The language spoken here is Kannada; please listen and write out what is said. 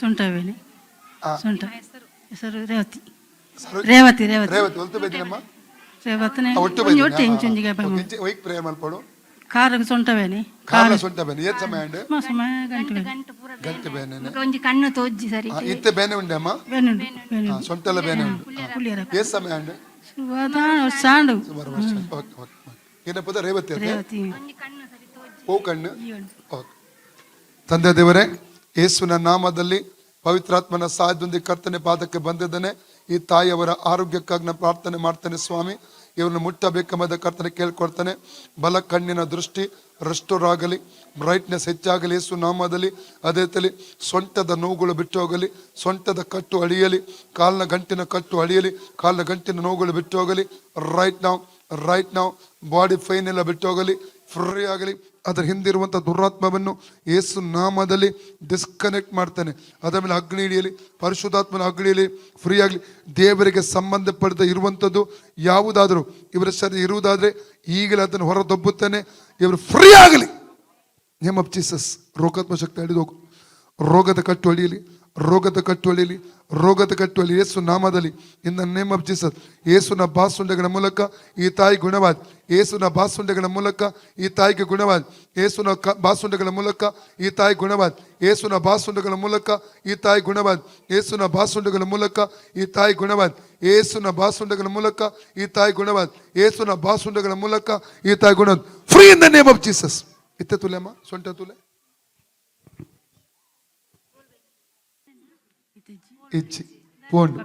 ಸೊಂಟವೇನೆ ಸೊಂಟ ಹೆಸರು ರೇವತಿ ಸರು- ರೇವತಿ ರೇವತಿ ರೇವತಿ ಒಲ್ತು ಬೇದಿನಮ್ಮ ರೇವತಿನೇ ಒಟ್ಟು ಒಟ್ಟು ಇಂಚುಂಜಿಗೆ ವೈಕ್ ಪ್ರೇಮ ಮಲ್ಪಡು ಕಾರು ಸೊಂಟವೇನೆ ಕಾಲ ಸೊಂಟ ಬೇನೆ ಏತ್ ಸಮಯ ಅಂಡ್ ಸಮಯ ಗಂಟೆ ಗಂಟೆ ಬೇನೆ ಒಂಜಿ ಕಣ್ಣು ತೋಜ್ಜಿ ಸರಿ ಇತ್ತೆ ಬೇನೆ ಉಂಡೆ ಅಮ್ಮ ಬೇನುಂಡು ಬೇನುಂಡು ಸೊಂಟೆಲ್ಲ ಬೇನೆ ಉಂಟು ಪುಳಿಯರ ಏತ್ ಸಮಯ ಅಂಡ್ ಸಾಂಡು ಸುಮಾರು ವರ್ಷ ಓಕೆ ಓಕೆ ಏನಪ್ಪದ ರೇವತಿ ಅದೇ ರೇವತಿ ಹೂ ಕಣ್ಣು ಓಕೆ ತಂದೆ ದೇವರೇ ಯೇಸುವಿನ ನಾಮದಲ್ಲಿ ಪವಿತ್ರಾತ್ಮನ ಸಹಾಯದೊಂದಿಗೆ ಕರ್ತನೆ ಪಾದಕ್ಕೆ ಬಂದಿದ್ದಾನೆ. ಈ ತಾಯಿಯವರ ಆರೋಗ್ಯಕ್ಕಾಗಿ ನಾನು ಪ್ರಾರ್ಥನೆ ಮಾಡ್ತೇನೆ ಸ್ವಾಮಿ. ಇವ್ರನ್ನ ಮುಟ್ಟಬೇಕೆಂಬುದ ಕರ್ತನೆ ಕೇಳ್ಕೊಡ್ತಾನೆ. ಬಲ ಕಣ್ಣಿನ ದೃಷ್ಟಿ ರೆಸ್ಟೋರ್ ಆಗಲಿ, ಬ್ರೈಟ್ನೆಸ್ ಹೆಚ್ಚಾಗಲಿ ಯೇಸು ನಾಮದಲ್ಲಿ. ಅದೇ ರೀತಿಯಲ್ಲಿ ಸೊಂಟದ ನೋವುಗಳು ಬಿಟ್ಟು ಹೋಗಲಿ, ಸೊಂಟದ ಕಟ್ಟು ಅಳಿಯಲಿ, ಕಾಲಿನ ಗಂಟಿನ ಕಟ್ಟು ಅಳಿಯಲಿ, ಕಾಲಿನ ಗಂಟಿನ ನೋವುಗಳು ಬಿಟ್ಟು ಹೋಗಲಿ. ರೈಟ್ ನಾವು ಬಾಡಿ ಫೈನ್ ಎಲ್ಲ ಬಿಟ್ಟು ಹೋಗಲಿ, ಫ್ರೀ ಆಗಲಿ. ಅದರ ಹಿಂದಿರುವಂಥ ದುರಾತ್ಮವನ್ನು ಯೇಸು ನಾಮದಲ್ಲಿ ಡಿಸ್ಕನೆಕ್ಟ್ ಮಾಡ್ತಾನೆ. ಅದರ ಮೇಲೆ ಅಗ್ನಿ ಹಿಡಿಯಲಿ, ಪರಿಶುದ್ಧಾತ್ಮನ ಅಗ್ನಿ ಹಿಡಿಯಲಿ, ಫ್ರೀ ಆಗಲಿ. ದೇವರಿಗೆ ಸಂಬಂಧಪಡದ ಇರುವಂಥದ್ದು ಯಾವುದಾದರೂ ಇವರ ಶರೀರ ಇರುವುದಾದರೆ ಈಗಲೇ ಅದನ್ನು ಹೊರದೊಬ್ಬುತ್ತಾನೆ. ಇವರು ಫ್ರೀ ಆಗಲಿ. Name of Jesus. ರೋಗಾತ್ಮ ಶಕ್ತಿ ಹಿಡಿದು ಹೋಗು. ರೋಗದ ಕಟ್ಟು ಅಳಿಯಲಿ, ರೋಗದ ಕಟ್ಟು ಅಳಿಯಲಿ, ರೋಗದ ಕಟ್ಟು ಅಳಿ ಯೇಸು ನಾಮದಲ್ಲಿ. In the name of Jesus. ಯೇಸುನ ಬಾಸುಂಡೆಗಳ ಮೂಲಕ ಈ ತಾಯಿ ಗುಣವಾದ. ಯೇಸುನ ಬಾಸುಂಡೆಗಳ ಮೂಲಕ ಈ ತಾಯಿಗೆ ಗುಣವಾದ. ಯೇಸುನ ಬಾಸುಂಡೆಗಳ ಮೂಲಕ ಈ ತಾಯಿ ಗುಣವಾದ. ಯೇಸುನ ಬಾಸುಂಡೆಗಳ ಮೂಲಕ ಈ ತಾಯಿ ಗುಣವಾದ. ಯೇಸುನ ಬಾಸುಂಡೆಗಳ ಮೂಲಕ ಈ ತಾಯಿ ಗುಣವಾದ. ಯೇಸುನ ಬಾಸುಂಡೆಗಳ ಮೂಲಕ ಈ ತಾಯಿ ಗುಣವಾದ. ಯೇಸುನ ಬಾಸುಂಡೆಗಳ ಮೂಲಕ ಈ ತಾಯಿ ಗುಣವಾದ. Free in the name of Jesus. ಇತ್ತೆ ತುಲೆ ಅಮ್ಮ, ಸೊಂಟ ತುಲೆ ಇಚ್ಚಿ ಪೋಂಡು